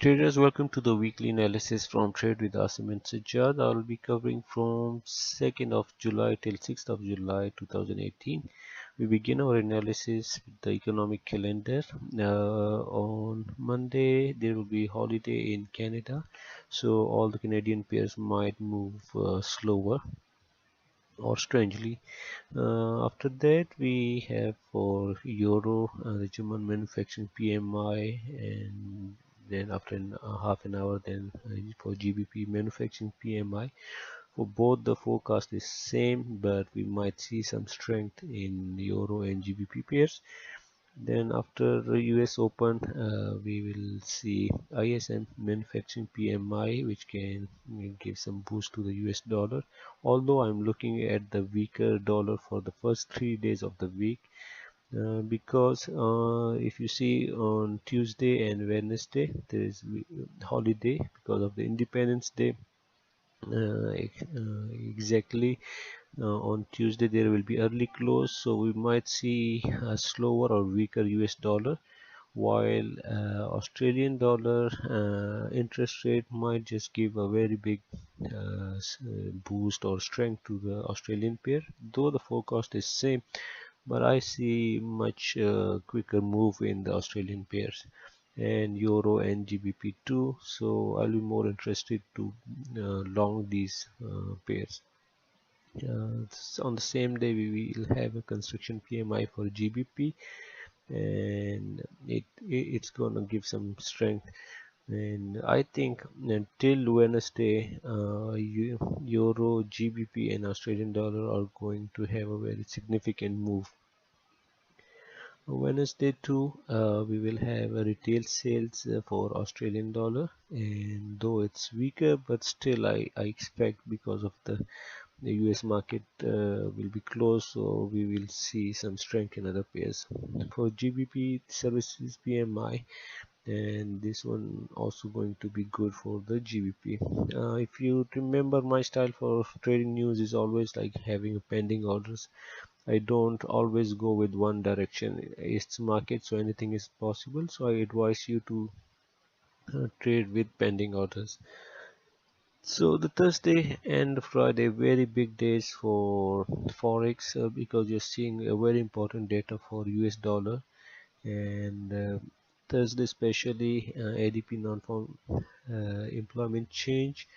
Traders, welcome to the weekly analysis from Trade with Asim and Sajjad. I will be covering from 2nd of July till 6th of July 2018. We begin our analysis with the economic calendar. On Monday, there will be holiday in Canada, so all the Canadian pairs might move slower or strangely. After that, we have for Euro the German manufacturing PMI, and then after half an hour, then for GBP manufacturing PMI. For both, the forecast is same, but we might see some strength in Euro and GBP pairs. Then after the US Open, we will see ISM manufacturing PMI, which can give some boost to the US dollar. Although I'm looking at the weaker dollar for the first 3 days of the week, because if you see on Tuesday and Wednesday, there is holiday because of the Independence Day. Exactly on Tuesday there will be early close, so we might see a slower or weaker US dollar, while Australian dollar interest rate might just give a very big boost or strength to the Australian pair, though the forecast is same, but I see much quicker move in the Australian pairs and Euro and GBP too, so I'll be more interested to long these pairs. On the same day, we will have a construction PMI for GBP, and it's gonna give some strength. And I think until Wednesday, Euro, GBP, and Australian dollar are going to have a very significant move. Wednesday too, we will have a retail sales for Australian dollar, and though it's weaker, but still I expect, because of the US market will be closed, so we will see some strength in other pairs. For GBP services PMI, and this one also going to be good for the GBP. If you remember, my style for trading news is always like having pending orders. I don't always go with one direction. It's market, so anything is possible, so I advise you to trade with pending orders. So the Thursday and the Friday, very big days for Forex, because you're seeing a very important data for US dollar, and Thursday especially ADP non-farm employment change,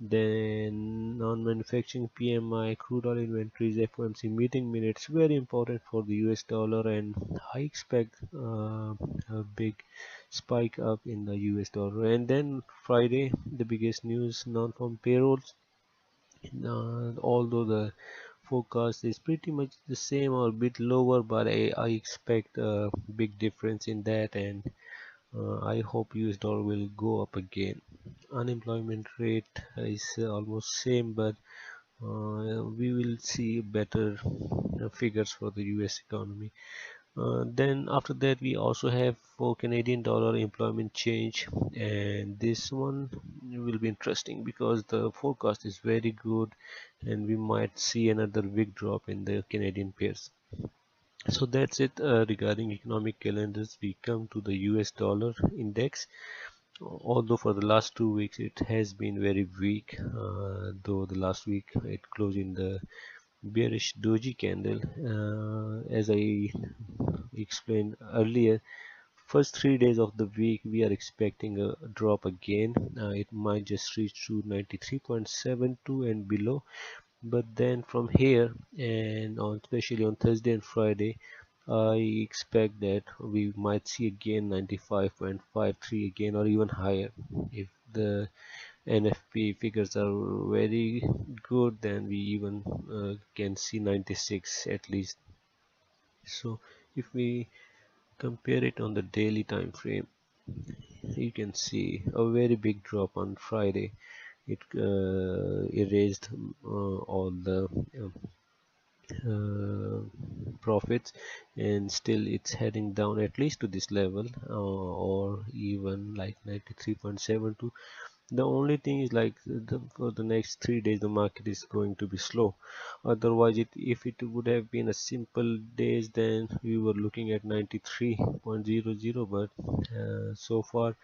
then non-manufacturing PMI, crude oil inventories, FOMC meeting minutes, very important for the US dollar, and I expect a big spike up in the US dollar. And then Friday, the biggest news, non-farm payrolls. Although the forecast is pretty much the same or a bit lower, but I expect a big difference in that, and I hope US dollar will go up again. Unemployment rate is almost same, but we will see better figures for the US economy. Then after that, we also have for Canadian dollar employment change, and this one will be interesting because the forecast is very good, and we might see another big drop in the Canadian pairs. So that's it regarding economic calendars. We come to the US dollar index. Although for the last 2 weeks it has been very weak, though the last week it closed in the bearish doji candle. As I explained earlier, first 3 days of the week we are expecting a drop again. It might just reach to 93.72 and below, but then from here and on, especially on Thursday and Friday, I expect that we might see again 95.53 again, or even higher. If the NFP figures are very good, then we even can see 96 at least. So if we compare it on the daily time frame, you can see a very big drop on Friday. It erased all the profits, and still it's heading down at least to this level, or even like 93.72. The only thing is, like, for the next 3 days the market is going to be slow. Otherwise, if it would have been a simple days, then we were looking at 93.00, but so far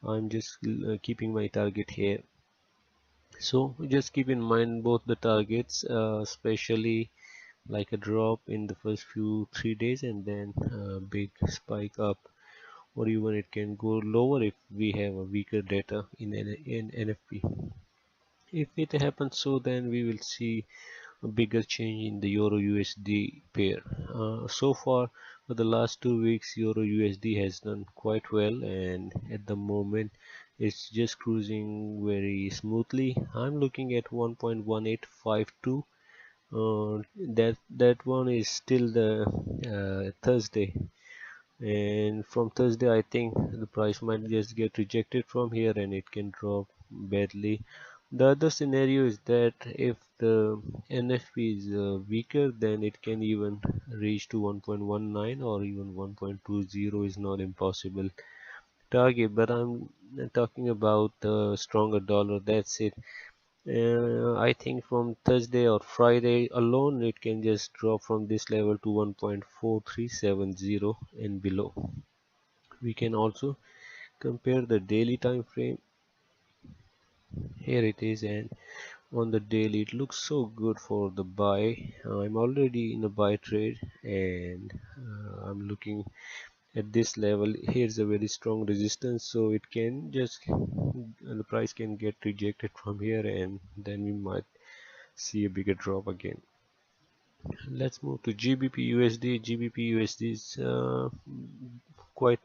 I'm just keeping my target here. So just keep in mind both the targets, especially like a drop in the first few 3 days and then a big spike up, or even it can go lower if we have a weaker data in NFP. If it happens so, then we will see a bigger change in the Euro USD pair. So far for the last 2 weeks, Euro USD has done quite well, and at the moment it's just cruising very smoothly. I'm looking at 1.1852. That one is still the Thursday, and from Thursday I think the price might just get rejected from here and it can drop badly. The other scenario is that if the NFP is weaker, then it can even reach to 1.19 or even 1.20 is not impossible target, but I'm talking about the stronger dollar. That's it. I think from Thursday or Friday alone it can just drop from this level to 1.4370 and below. We can also compare the daily time frame. Here it is, and on the daily it looks so good for the buy. I'm already in a buy trade, and I'm looking at this level. Here's a very strong resistance, so it can just the price can get rejected from here, and then we might see a bigger drop again. Let's move to GBP USD. GBP USD is quite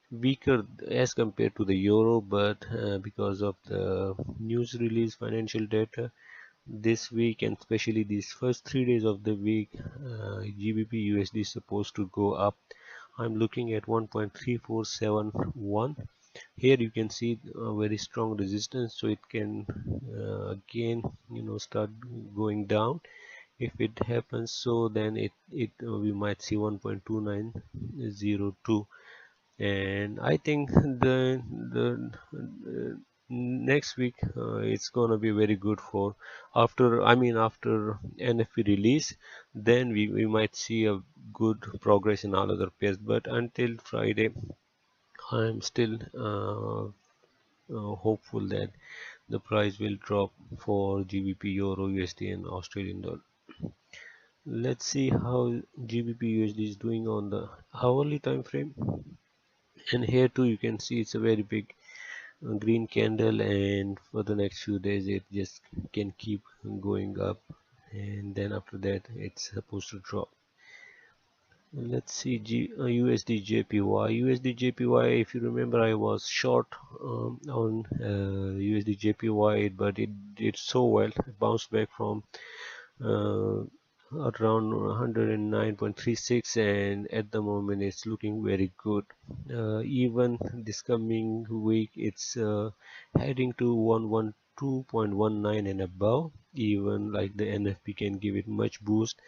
weaker as compared to the euro, but because of the news release financial data this week, and especially these first 3 days of the week, GBP USD is supposed to go up. I'm looking at 1.3471. Here you can see a very strong resistance, so it can again start going down. If it happens so, then we might see 1.2902, and I think the next week it's gonna be very good for after NFP release. Then we might see a good progress in all other pairs, but until Friday I'm still hopeful that the price will drop for GBP, Euro, USD and Australian dollar. Let's see how GBP USD is doing on the hourly time frame, and here too you can see it's a very big green candle, and for the next few days it just can keep going up, and then after that it's supposed to drop. Let's see USD JPY. USD JPY, if you remember, I was short on USD JPY, but it did so well. It bounced back from uh, around 109.36, and at the moment it's looking very good. Even this coming week it's heading to 112.19 and above. Even like the NFP can give it much boost,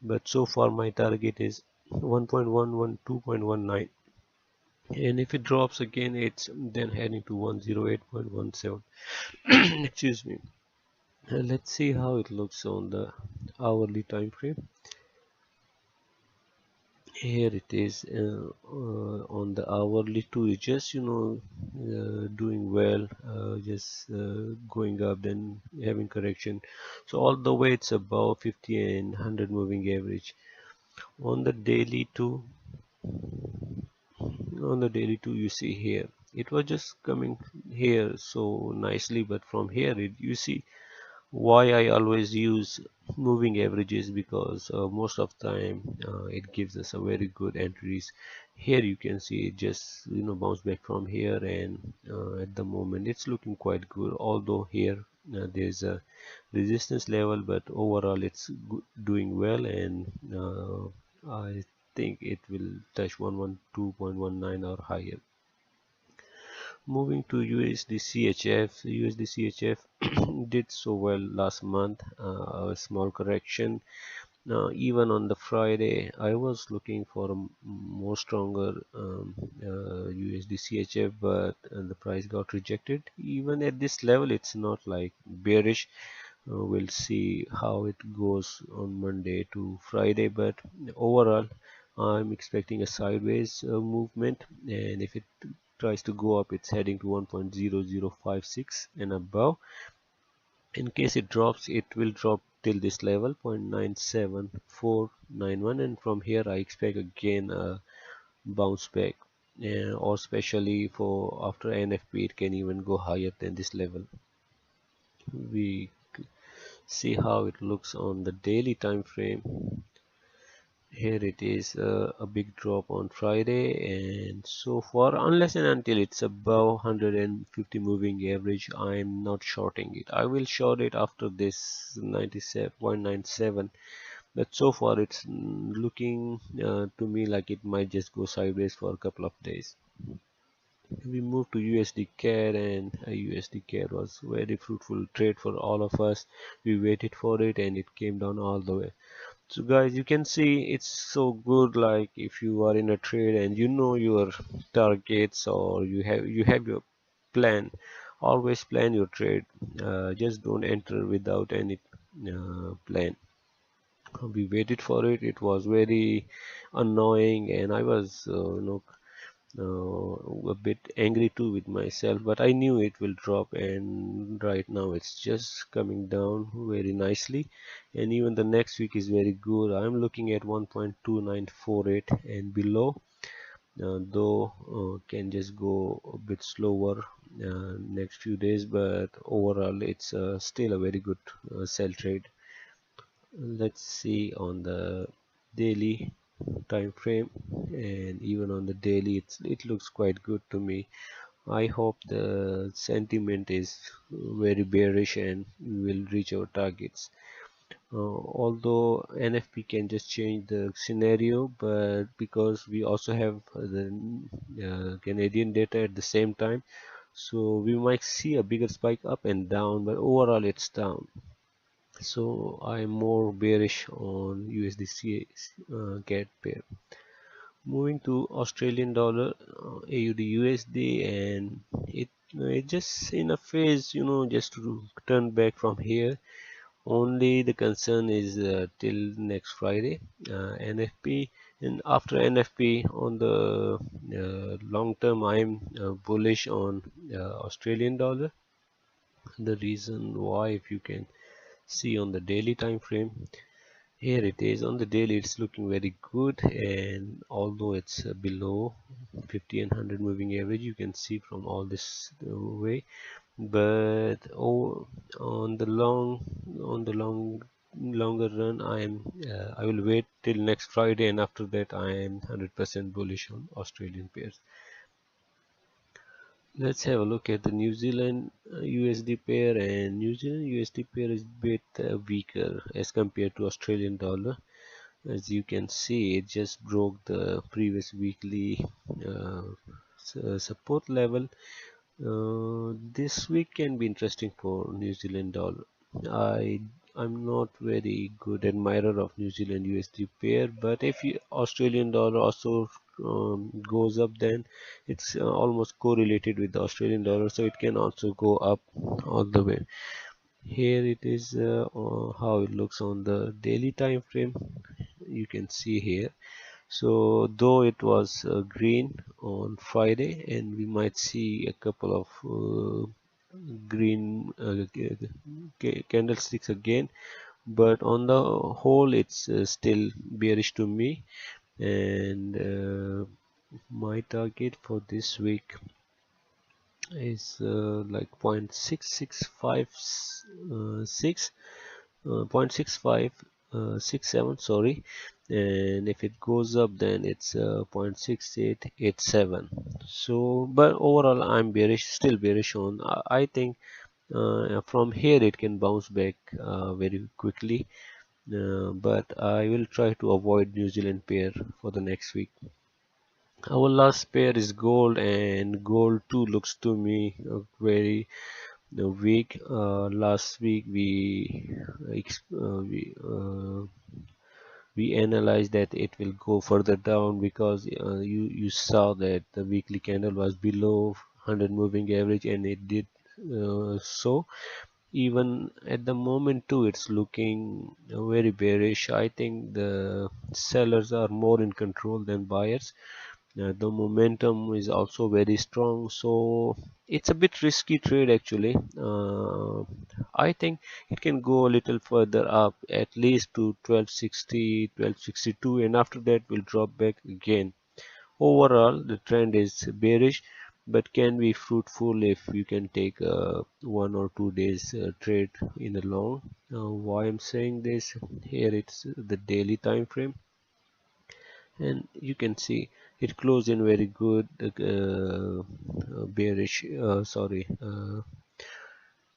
but so far my target is 1.112.19, and if it drops again it's then heading to 108.17. Excuse me. Let's see how it looks on the hourly time frame. Here it is on the hourly too. It's just doing well, just going up, then having correction. So all the way it's above 50 and 100 moving average. On the daily too, you see here it was just coming here so nicely, but from here you see why I always use moving averages, because most of the time it gives us a very good entries. Here you can see it just bounce back from here, and at the moment it's looking quite good, although here there's a resistance level, but overall it's doing well, and I think it will touch 112.19 or higher. Moving to USD CHF did so well last month, a small correction. Even on the Friday, I was looking for a more stronger USD CHF, but the price got rejected. Even at this level, it's not like bearish. We'll see how it goes on Monday to Friday, but overall, I'm expecting a sideways movement, and if it tries to go up, it's heading to 1.0056 and above. In case it drops, it will drop till this level 0.97491, and from here I expect again a bounce back, or especially for after NFP it can even go higher than this level. We see how it looks on the daily time frame. Here it is, a big drop on Friday, and so far, unless and until it's above 150 moving average, I'm not shorting it. I will short it after this 97.97, but so far it's looking to me like it might just go sideways for a couple of days. We moved to USD CAD, and USD CAD was very fruitful trade for all of us. We waited for it and it came down all the way. So guys, you can see it's so good, like if you are in a trade and you know your targets, or you have your plan, always plan your trade. Just don't enter without any plan. We waited for it. It was very annoying, and I was a bit angry too with myself, but I knew it will drop, and right now it's just coming down very nicely, and even the next week is very good. I'm looking at 1.2948 and below, though can just go a bit slower next few days, but overall it's still a very good sell trade. Let's see on the daily time frame, and even on the daily it looks quite good to me. I hope the sentiment is very bearish and we will reach our targets. Although NFP can just change the scenario, but because we also have the Canadian data at the same time, so we might see a bigger spike up and down, but overall it's down. So I'm more bearish on USD CAD pair. Moving to Australian dollar, AUD USD, and it just in a phase, just to turn back from here. Only the concern is till next Friday, NFP, and after NFP on the long term, I'm bullish on Australian dollar. The reason why, if you can see on the daily time frame, here it is on the daily, it's looking very good, and although it's below 50 and 100 moving average, you can see from all this way, but on the longer run, I will wait till next Friday, and after that I am 100% bullish on Australian pairs. Let's have a look at the New Zealand USD pair, and New Zealand USD pair is a bit weaker as compared to Australian dollar. As you can see, it just broke the previous weekly support level. This week can be interesting for New Zealand dollar. I'm not very good admirer of New Zealand USD pair, but if Australian dollar also goes up, then it's almost correlated with the Australian dollar, so it can also go up all the way. Here it is, how it looks on the daily time frame. You can see here. So though it was green on Friday, and we might see a couple of green candlesticks again, but on the whole it's still bearish to me, and my target for this week is like 0.6656 0.6567, sorry, and if it goes up, then it's 0.6887. So but overall I'm bearish, still bearish on. I think from here it can bounce back very quickly, but I will try to avoid New Zealand pair for the next week. Our last pair is gold, and gold too looks to me very weak. Last week we analyzed that it will go further down, because you saw that the weekly candle was below 100 moving average, and it did so. Even at the moment too, it's looking very bearish. I think the sellers are more in control than buyers. The momentum is also very strong, so it's a bit risky trade actually. I think it can go a little further up, at least to 1260, 1262, and after that will drop back again. Overall, the trend is bearish, but can be fruitful if you can take a 1 or 2 days trade in the long. Why I'm saying this? Here it's the daily time frame, and you can see it closed in very good bearish,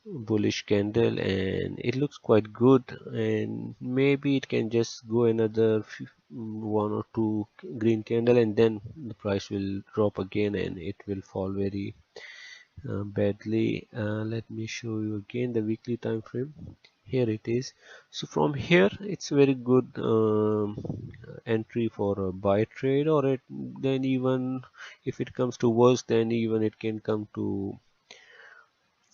bullish candle, and it looks quite good, and maybe it can just go another 1 or 2 green candle, and then the price will drop again and it will fall very badly. Let me show you again the weekly time frame. Here it is. So from here it's very good entry for a buy trade, or then even if it comes to worse, then even it can come to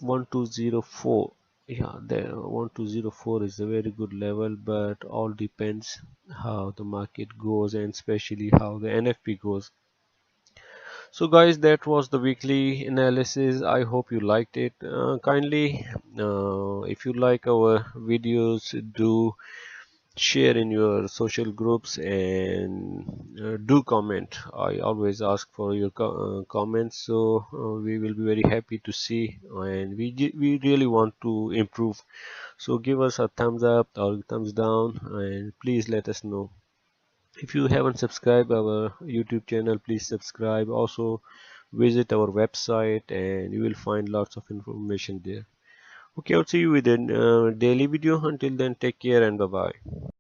1204. Yeah, the 1204 is a very good level, but all depends how the market goes, and especially how the NFP goes. So guys, that was the weekly analysis. I hope you liked it. Kindly, if you like our videos, do share in your social groups, and do comment. I always ask for your comments, so we will be very happy to see, and we really want to improve. So give us a thumbs up or thumbs down, and please let us know. If you haven't subscribed our YouTube channel, please subscribe. Also visit our website and you will find lots of information there. Okay, I'll see you with a daily video. Until then, take care and bye bye.